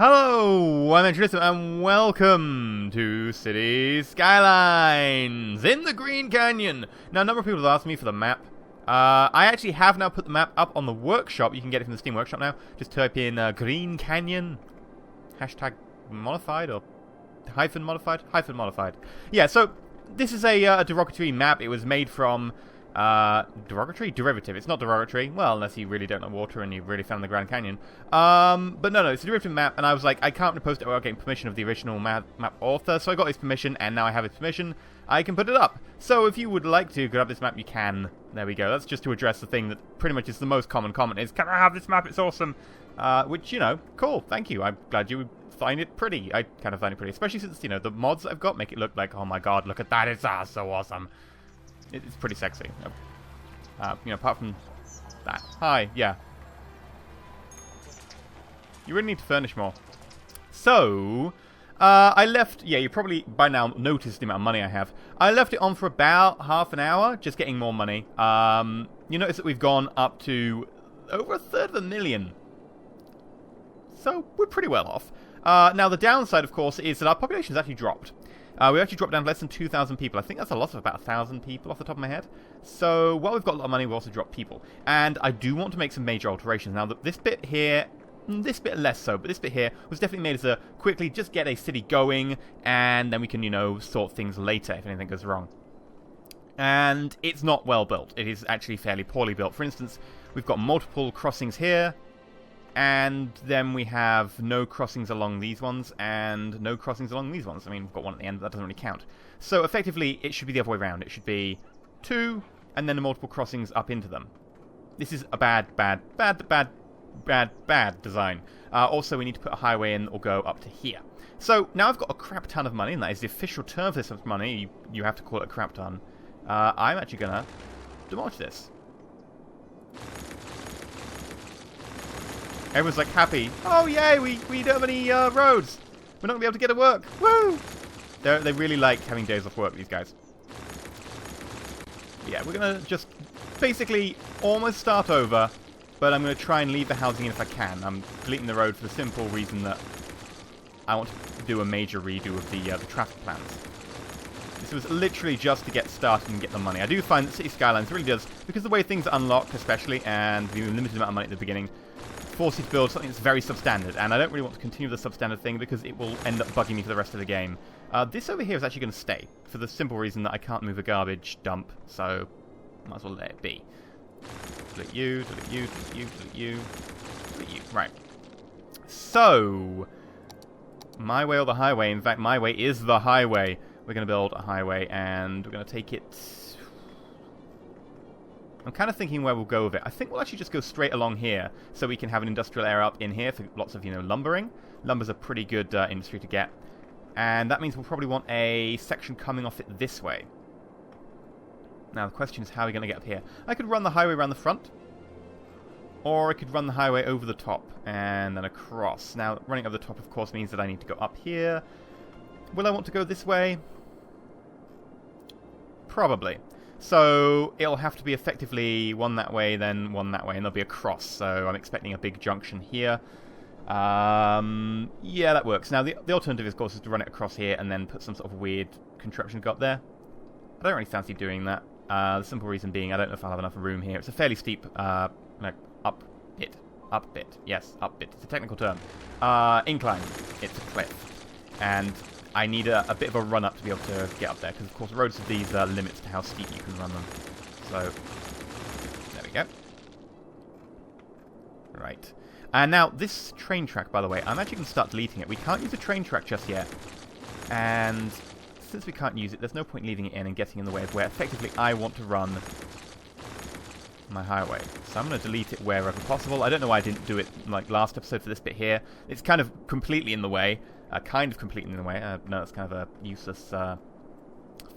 Hello, I'm EnterElysium, and welcome to City Skylines in the Green Canyon. Now, a number of people have asked me for the map. I actually have now put the map up on the workshop. You can get it from the Steam Workshop now. Just type in Green Canyon, hashtag modified or hyphen modified? Hyphen modified. Yeah, so this is a derogatory map. It was made from derogatory? Derivative. It's not derogatory. Well, unless you really don't know water and you really found the Grand Canyon. But no, it's a derivative map, and I was like, I can't repost it without getting permission of the original map author, so I got his permission, and now I have his permission. I can put it up. So if you would like to grab this map, you can. There we go. That's just to address the thing that pretty much is the most common comment is, can I have this map? It's awesome. Which, you know, cool. Thank you. I'm glad you find it pretty. I kind of find it pretty, especially since, you know, the mods I've got make it look like, oh my god, look at that. It's so awesome. It's pretty sexy. You know, apart from that. Hi, yeah. You really need to furnish more. So, I left... Yeah, you probably by now noticed the amount of money I have. I left it on for about half an hour, just getting more money. You notice that we've gone up to over a third of a million. So, we're pretty well off. Now, the downside, of course, is that our population's actually dropped. We actually dropped down to less than 2,000 people. I think that's a loss of about 1,000 people off the top of my head. So, while we've got a lot of money, we also dropped people. And I do want to make some major alterations. Now, this bit here, this bit less so, but this bit here was definitely made as a quickly just get a city going, and then we can, you know, sort things later if anything goes wrong. And it's not well built. It is actually fairly poorly built. For instance, we've got multiple crossings here. And then we have no crossings along these ones, and no crossings along these ones. I mean, we've got one at the end, but that doesn't really count. So, effectively, it should be the other way around. It should be 2, and then the multiple crossings up into them. This is a bad design. Also, we need to put a highway in or go up to here. So, now I've got a crap ton of money, and that is the official term for this much money. You have to call it a crap ton. I'm actually going to demolish this. Everyone's like happy. Oh yay, we don't have any roads. We're not going to be able to get to work. Woo! They really like having days off work, these guys. Yeah, we're going to just basically almost start over, but I'm going to try and leave the housing in if I can. I'm deleting the road for the simple reason that I want to do a major redo of the traffic plans. This was literally just to get started and get the money. I do find that City Skylines really does, because the way things are unlocked especially, and the limited amount of money at the beginning, force you to build something that's very substandard, and I don't really want to continue the substandard thing because it will end up bugging me for the rest of the game. This over here is actually going to stay, for the simple reason that I can't move a garbage dump, so might as well let it be. Delete you, delete you, delete you, delete you, delete you. Right. So, my way or the highway. In fact, my way is the highway. We're going to build a highway, and we're going to take it... I'm kind of thinking where we'll go with it. I think we'll actually just go straight along here, so we can have an industrial area up in here for lots of, you know, lumbering. Lumber's a pretty good industry to get. And that means we'll probably want a section coming off it this way. Now, the question is, how are we going to get up here? I could run the highway around the front, or I could run the highway over the top and then across. Now, running over the top, of course, means that I need to go up here. Will I want to go this way? Probably. So, it'll have to be effectively one that way, then one that way, and there'll be a cross. So, I'm expecting a big junction here. Yeah, that works. Now, the alternative, of course, is to run it across here and then put some sort of weird contraption got there. I don't really fancy doing that. The simple reason being, I don't know if I'll have enough room here. It's a fairly steep, like, up bit. Yes, up bit. It's a technical term. Incline. It's a cliff. And I need a bit of a run up to be able to get up there, because of course roads have these limits to how steep you can run them. So, there we go. Right. And now, this train track, by the way, I'm actually going to start deleting it. We can't use a train track just yet. And since we can't use it, there's no point leaving it in and getting in the way of where effectively I want to run my highway. So I'm going to delete it wherever possible. I don't know why I didn't do it like last episode for this bit here. It's kind of completely in the way. Kind of completely in the way. No, it's kind of a useless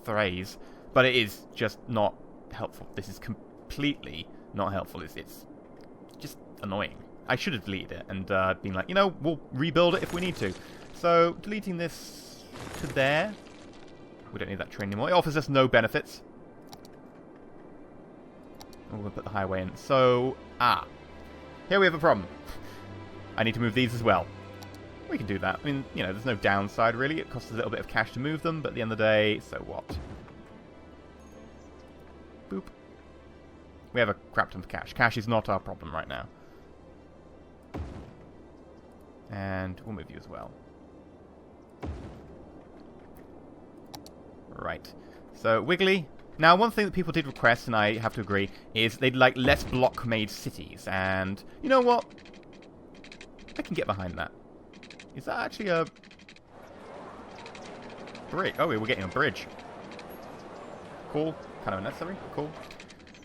phrase. But it is just not helpful. This is completely not helpful. It's just annoying. I should have deleted it and been like, you know, we'll rebuild it if we need to. So, deleting this to there. We don't need that train anymore. It offers us no benefits. We're going to put the highway in. So, here we have a problem. I need to move these as well. We can do that. I mean, you know, there's no downside, really. It costs a little bit of cash to move them, but at the end of the day, so what? Boop. We have a crap ton of cash. Cash is not our problem right now. And we'll move you as well. Right. So, Wiggly. Now, one thing that people did request, and I have to agree, is they'd like less block-made cities. And, you know what? I can get behind that. Is that actually a bridge? Oh, we're getting a bridge. Cool. Kind of unnecessary. Cool.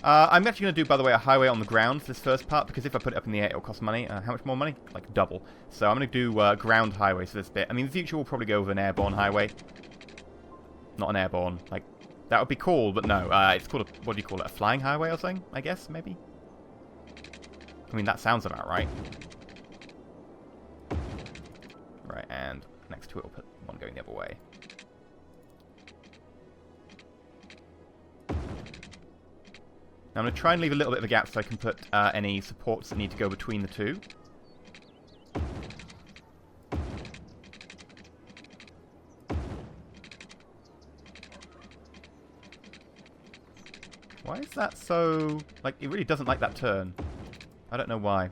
I'm actually going to do, by the way, a highway on the ground for this first part, because if I put it up in the air, it'll cost money. How much more money? Like, double. So I'm going to do ground highways for this bit. I mean, in the future, we'll probably go with an airborne highway. Not an airborne. Like, that would be cool, but no. It's called a, what do you call it? A flying highway or something, I guess, maybe? I mean, that sounds about right. Right, and next to it, we'll put one going the other way. Now I'm going to try and leave a little bit of a gap so I can put any supports that need to go between the two. Why is that so... Like, it really doesn't like that turn. I don't know why.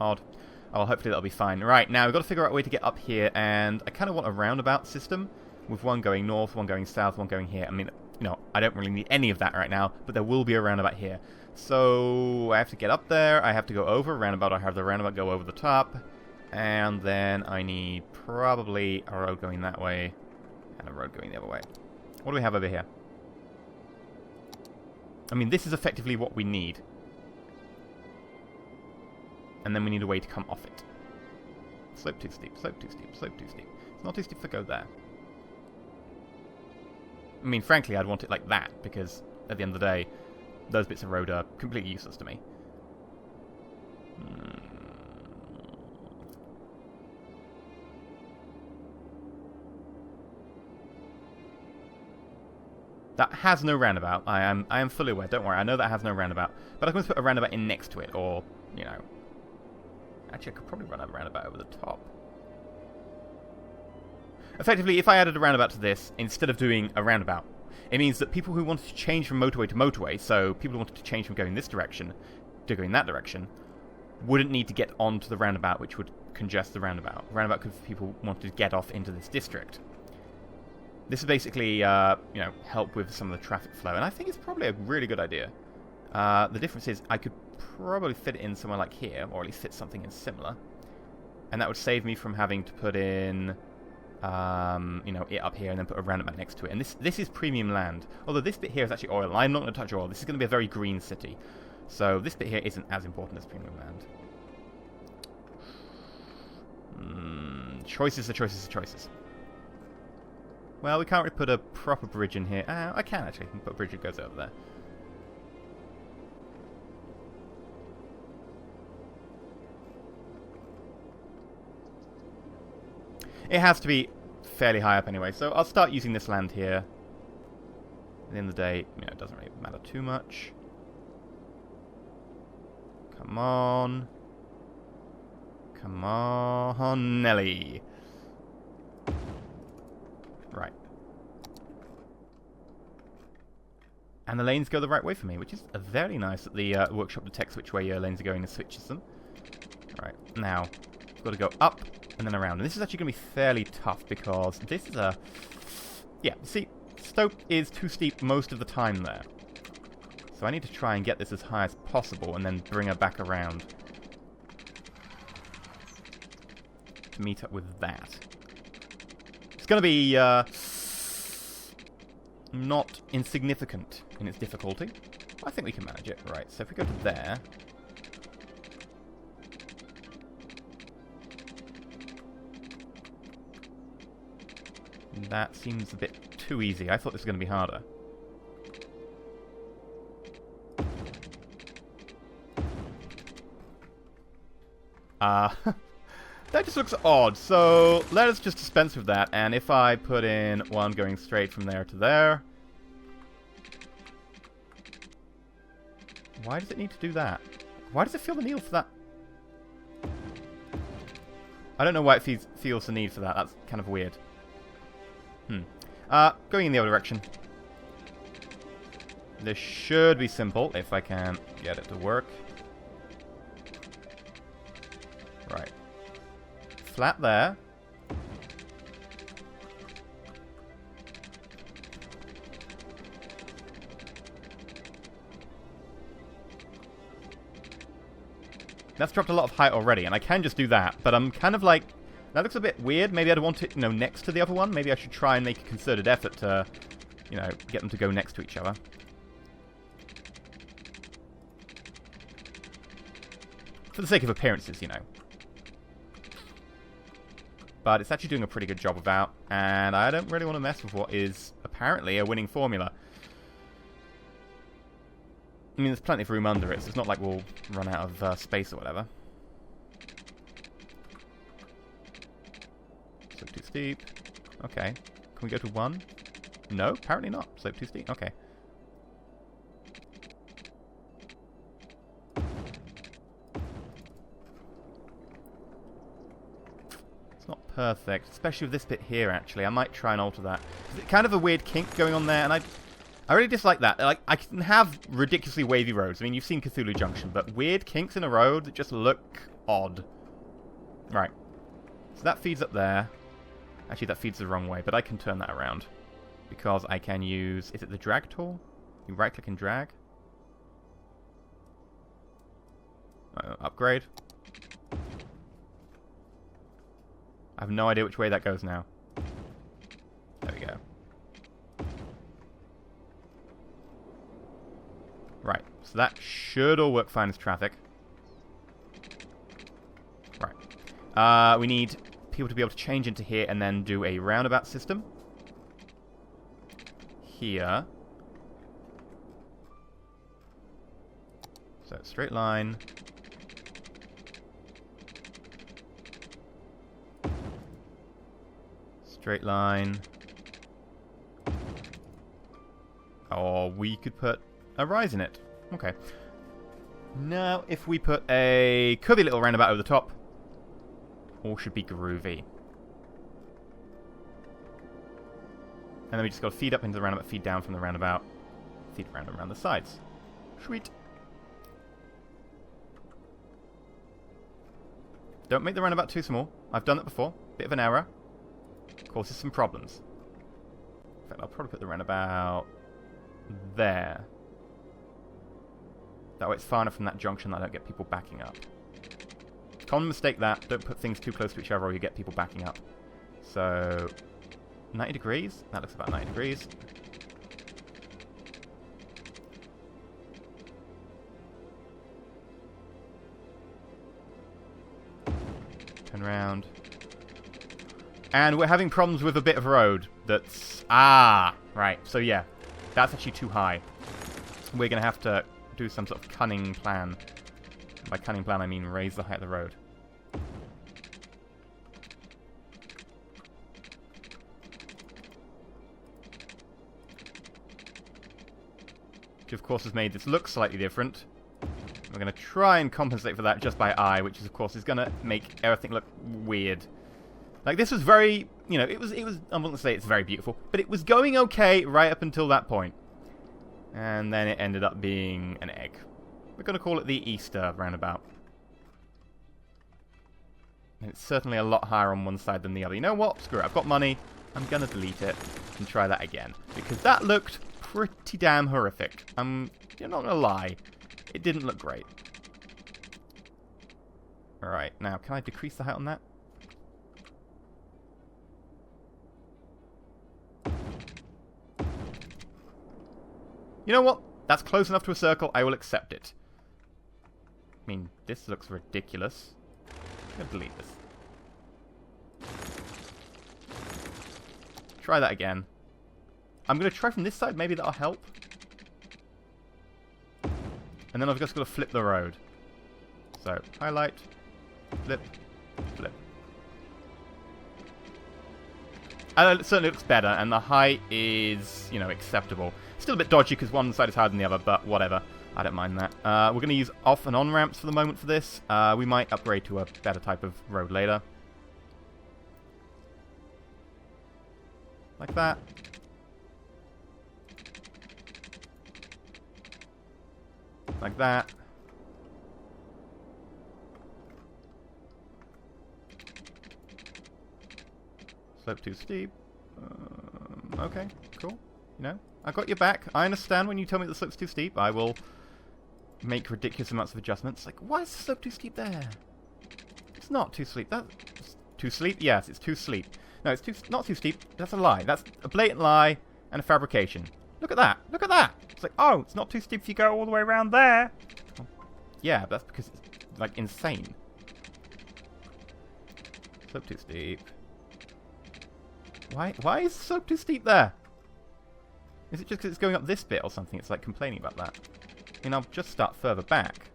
Odd. Oh, well, hopefully that'll be fine. Right, now we've got to figure out a way to get up here, and I kind of want a roundabout system, with one going north, one going south, one going here. I mean, you know, I don't really need any of that right now, but there will be a roundabout here. So, I have to get up there, I have to go over a roundabout, I have the roundabout go over the top, and then I need probably a road going that way, and a road going the other way. What do we have over here? I mean, this is effectively what we need. And then we need a way to come off it. Slope too steep, slope too steep, slope too steep. It's not too steep to go there. I mean, frankly, I'd want it like that, because at the end of the day, those bits of road are completely useless to me. That has no roundabout. I am fully aware, don't worry, I know that has no roundabout. But I'm going to put a roundabout in next to it, or, you know... Actually, I could probably run a roundabout over the top. Effectively, if I added a roundabout to this, instead of doing a roundabout, it means that people who wanted to change from motorway to motorway, so people who wanted to change from going this direction to going that direction, wouldn't need to get onto the roundabout, which would congest the roundabout. The roundabout could, people wanted to get off into this district. This is basically, you know, help with some of the traffic flow, and I think it's probably a really good idea. The difference is I could probably fit it in somewhere like here, or at least fit something in similar, and that would save me from having to put in, you know, it up here and then put a roundabout next to it. And this is premium land, although this bit here is actually oil. I'm not going to touch oil. This is going to be a very green city, so this bit here isn't as important as premium land. Choices are choices are choices. Well, we can't really put a proper bridge in here. I can actually. I can put a bridge that goes over there. It has to be fairly high up anyway, so I'll start using this land here. At the end of the day, you know, it doesn't really matter too much. Come on. Come on, Nelly. Right. And the lanes go the right way for me, which is very nice that the workshop detects which way your lanes are going and switches them. Right, now, we've got to go up and then around. And this is actually going to be fairly tough because this is a... Yeah, see, slope is too steep most of the time there. So I need to try and get this as high as possible and then bring her back around to meet up with that. It's going to be not insignificant in its difficulty. I think we can manage it. Right, so if we go to there... That seems a bit too easy. I thought this was going to be harder. That just looks odd. So let us just dispense with that. And if I put in one going straight from there to there... Why does it need to do that? Why does it feel the need for that? I don't know why it feels the need for that. That's kind of weird. Going in the other direction. This should be simple if I can get it to work. Right. Flat there. That's dropped a lot of height already, and I can just do that, but I'm kind of like, that looks a bit weird. Maybe I'd want it, next to the other one. Maybe I should try and make a concerted effort to, get them to go next to each other. For the sake of appearances, But it's actually doing a pretty good job without, and I don't really want to mess with what is apparently a winning formula. I mean, there's plenty of room under it, so it's not like we'll run out of space or whatever. Slope too steep. Okay. Can we go to 1? No, apparently not. Slope too steep. Okay. It's not perfect, especially with this bit here, actually. I might try and alter that. It's kind of a weird kink going on there, and I really dislike that. Like, I can have ridiculously wavy roads. I mean, you've seen Cthulhu Junction, but weird kinks in a road that just look odd. Right. So that feeds up there. Actually, that feeds the wrong way, but I can turn that around. Because I can use... Is it the drag tool? You right-click and drag. Upgrade. I have no idea which way that goes now. There we go. Right, so that should all work fine as traffic. Right. We need people to be able to change into here and then do a roundabout system. Here. So, straight line. Straight line. Or we could put a rise in it. Okay. Now, if we put a curvy little roundabout over the top, all should be groovy. And then we just got to feed up into the roundabout, feed down from the roundabout, feed around the sides. Sweet. Don't make the roundabout too small. I've done that before. Bit of an error. Causes some problems. In fact, I'll probably put the roundabout there. That way it's far enough from that junction that I don't get people backing up. Common mistake that. Don't put things too close to each other or you get people backing up. So, 90 degrees? That looks about 90 degrees. Turn around. And we're having problems with a bit of road that's... Ah! Right, so yeah. That's actually too high. We're going to have to do some sort of cunning plan. By cunning plan, I mean raise the height of the road. Which, of course, has made this look slightly different. We're going to try and compensate for that just by eye, which, is, of course, is going to make everything look weird. Like, this was very... it was... I wouldn't say it's very beautiful, but it was going okay right up until that point. And then it ended up being an egg. We're going to call it the Easter roundabout. And it's certainly a lot higher on one side than the other. You know what? Screw it. I've got money. I'm going to delete it and try that again. Because that looked pretty damn horrific. I'm not going to lie. It didn't look great. Alright, now can I decrease the height on that? You know what? That's close enough to a circle. I will accept it. I mean, this looks ridiculous. I'm going to delete this. Try that again. I'm going to try from this side. Maybe that'll help. And then I've just got to flip the road. So, highlight, flip, flip. It certainly looks better, and the height is, acceptable. Still a bit dodgy because one side is higher than the other, but whatever. I don't mind that. We're going to use off and on ramps for the moment for this. We might upgrade to a better type of road later. Like that. Like that. Slope too steep. Okay, cool. You know, I got your back. I understand when you tell me the slope's too steep. I will make ridiculous amounts of adjustments. Like, why is the slope too steep there? It's not too steep. That's too steep? Yes, it's too steep. No, it's not too steep. That's a lie. That's a blatant lie and a fabrication. Look at that. Look at that. It's like, oh, it's not too steep if you go all the way around there. Well, yeah, but that's because it's, like, insane. Slope too steep. Why is the slope too steep there? Is it just because it's going up this bit or something? It's like complaining about that. I mean, I'll just start further back.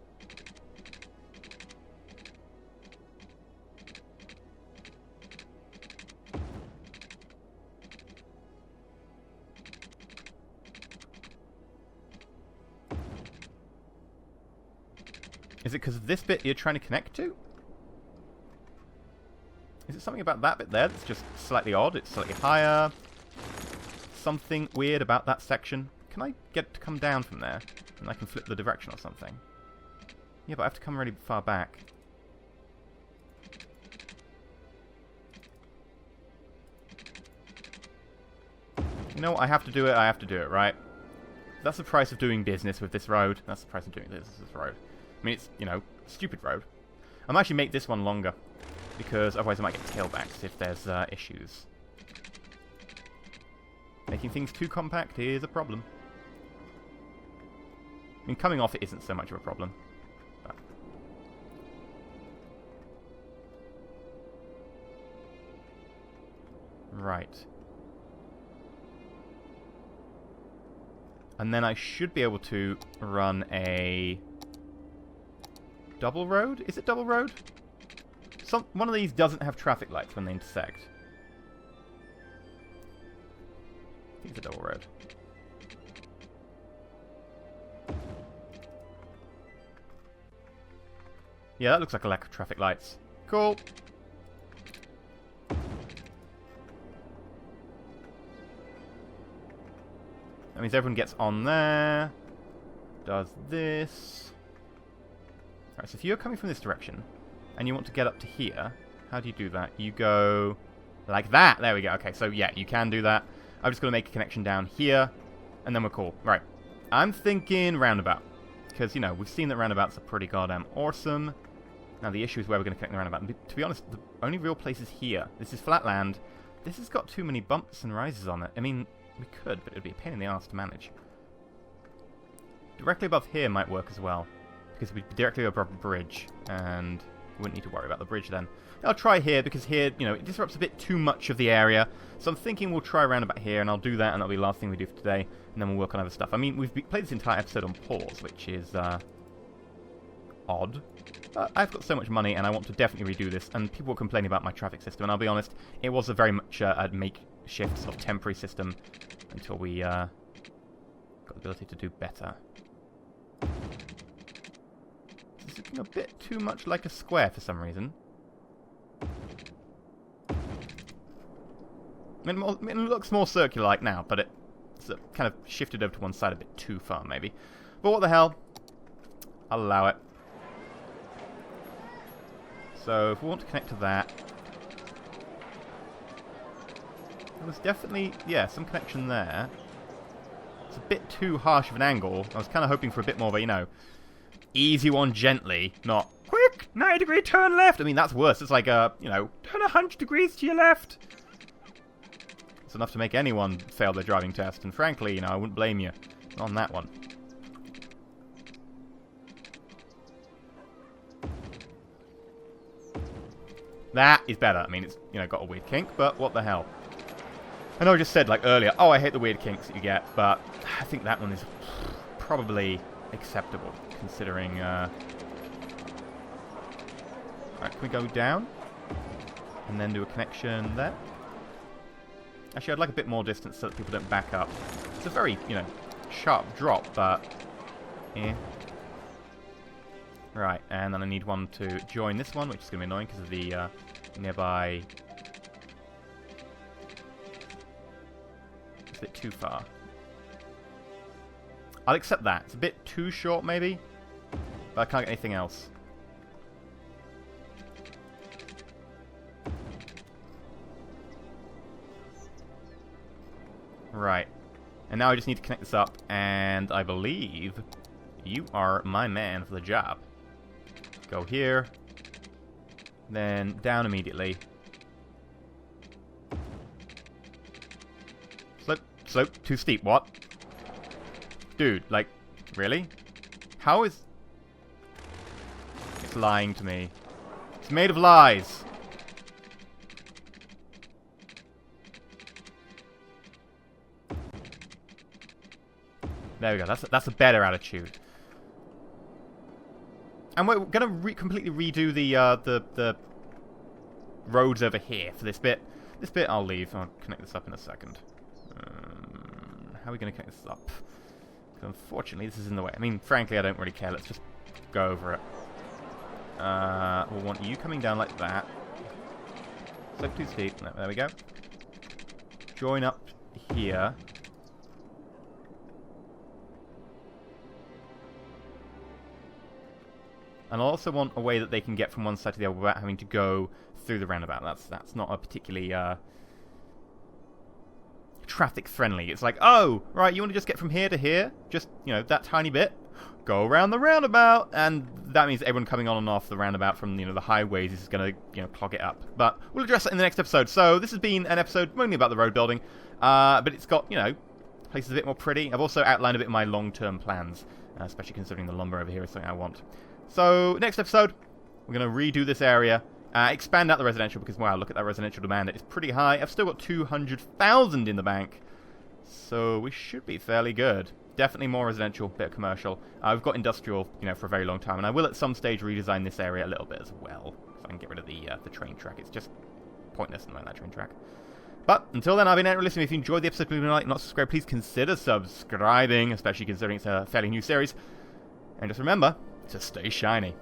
Is it because of this bit you're trying to connect to? Is it something about that bit there that's just slightly odd? It's slightly higher. Something weird about that section. Can I get it to come down from there? And I can flip the direction or something. Yeah, but I have to come really far back. You know what? I have to do it. I have to do it, right? That's the price of doing business with this road. That's the price of doing business with this road. I mean, it's, you know, stupid road. I might actually make this one longer, because otherwise I might get tailbacks if there's issues. Making things too compact is a problem. I mean, coming off it isn't so much of a problem. But. Right. And then I should be able to run a double road? Is it double road? One of these doesn't have traffic lights when they intersect. I think it's a double road. Yeah, that looks like a lack of traffic lights. Cool. That means everyone gets on there. Does this. Alright, so if you're coming from this direction, and you want to get up to here, how do you do that? You go like that. There we go. Okay, so yeah, you can do that. I'm just going to make a connection down here, and then we're cool. Right. I'm thinking roundabout. Because, you know, we've seen that roundabouts are pretty goddamn awesome. Now, the issue is where we're going to connect the roundabout. And to be honest, the only real place is here. This is flat land. This has got too many bumps and rises on it. I mean, we could, but it would be a pain in the arse to manage. Directly above here might work as well. Because we'd be directly above a bridge, and we wouldn't need to worry about the bridge then. I'll try here, because here, you know, it disrupts a bit too much of the area. So I'm thinking we'll try around about here, and I'll do that, and that'll be the last thing we do for today. And then we'll work on other stuff. I mean, we've played this entire episode on pause, which is odd. But I've got so much money, and I want to definitely redo this. And people were complaining about my traffic system, and I'll be honest, it was a very much a makeshift sort of temporary system until we got the ability to do better. It's looking a bit too much like a square for some reason. I mean, it looks more circular-like now, but it's kind of shifted over to one side a bit too far, maybe. But what the hell? I'll allow it. So, if we want to connect to that... There was definitely, yeah, some connection there. It's a bit too harsh of an angle. I was kind of hoping for a bit more of a, you know, easy one gently, not quick, 90-degree turn left. I mean, that's worse. It's like, you know, turn 100 degrees to your left. It's enough to make anyone fail their driving test. And frankly, you know, I wouldn't blame you on that one. That is better. I mean, it's, you know, got a weird kink, but what the hell. I know I just said, like, earlier, oh, I hate the weird kinks that you get, but I think that one is probably acceptable, considering, Alright, can we go down? And then do a connection there? Actually, I'd like a bit more distance so that people don't back up. It's a very, you know, sharp drop, but... eh. Right, and then I need one to join this one, which is going to be annoying because of the nearby... It's a bit too far. I'll accept that. It's a bit too short, maybe. But I can't get anything else. Right. And now I just need to connect this up, and I believe you are my man for the job. Go here. Then down immediately. Slope, too steep, what? Dude, like, really? How is... It's lying to me. It's made of lies. There we go, that's a better attitude. And we're gonna completely redo the roads over here for this bit. This bit I'll leave. I'll connect this up in a second. How are we gonna connect this up? Because unfortunately, this is in the way. I mean, frankly, I don't really care. Let's just go over it. We'll want you coming down like that. Slope too steep. No, there we go. Join up here. And I also want a way that they can get from one side to the other without having to go through the roundabout. That's not a particularly traffic friendly. It's like, oh, right, you want to just get from here to here? Just, you know, that tiny bit? Go around the roundabout! And that means everyone coming on and off the roundabout from, you know, the highways is going to, you know, clog it up. But we'll address that in the next episode. So this has been an episode mainly about the road building. But it's got, you know, places a bit more pretty. I've also outlined a bit of my long-term plans, especially considering the lumber over here is something I want. So, next episode, we're going to redo this area, expand out the residential, because, wow, look at that residential demand. It's pretty high. I've still got 200,000 in the bank, so we should be fairly good. Definitely more residential, bit of commercial. We've got industrial, you know, for a very long time, and I will at some stage redesign this area a little bit as well, so I can get rid of the train track. It's just pointless in that train track. But, until then, I've been EnterElysium. If you enjoyed the episode, please like, not subscribe, please consider subscribing, especially considering it's a fairly new series. And just remember to stay shiny.